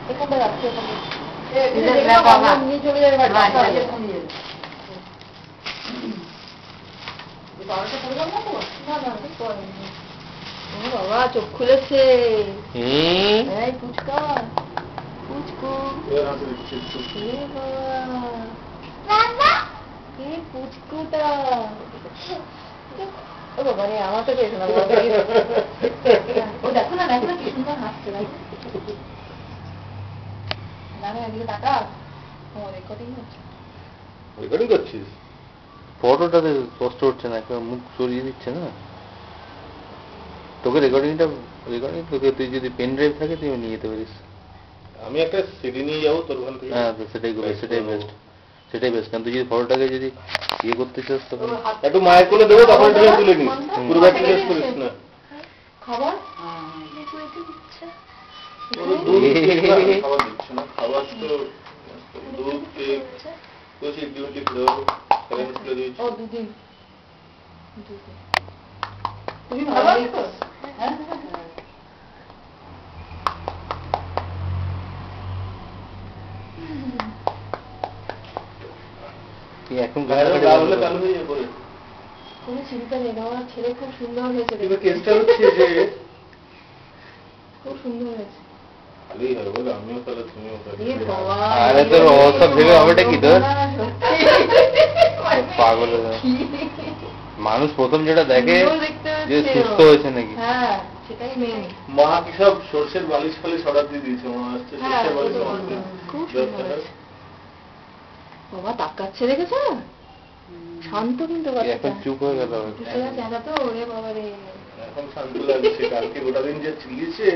এখানটা রাখছি নিয়ে চলে যাবে বাবা চোখ খুলেছে পুচকা পুচকু পুচকুটা ও বাবা রে আমার তো পেয়েছে না ও দেখো না কি সুন্দর হাসছে এদিকে টাকা রেকর্ডিং হচ্ছে রেকর্ডিং করছিস ফটোটাতে স্পষ্ট হচ্ছে না একটা মুখ সরিয়ে দিচ্ছে না তোকে রেকর্ডিং তোকে তুই যদি পেন ড্রাইভ থাকে তুই নিয়ে যেতে পারিস আমি একটা সিডি নিয়ে যাবো তোর ওখান থেকে হ্যাঁ সেটাই বেস্ট কারণ তুই যদি ফটোটাকে যদি ইয়ে করতে চাস তখন একটু মায়ের কোলে দেবো তখন তুলে নিস পুরো ব্যাগ টেস্ট করিস না খাবার খাবার দিচ্ছে না খাবার তো দুধ কেক কোচিং ডিউটি করে দিয়েছি ও দুদিন তুমি ভালো আছো হ্যাঁ এখন কোনো চিন্তা নেই আমার ছেলে খুব সুন্দর হয়েছে খুব সুন্দর হয়েছে পাগল মানুষ প্রথম যেটা দেখে যে সুস্থ হয়েছে নাকি মা কি সব সর্ষের বালিশ ফালিশ অর্ডার দিয়ে দিয়েছে মনে হচ্ছে সর্ষের বালিশ বাবা তাকাচ্ছে দেখেছো শান্ত কিন্তু এখন চুপ হয়ে গেল তো ওরে বাবা রে এখন শান্ত লাগছে কালকে গোটা দিন যে চিলিয়েছে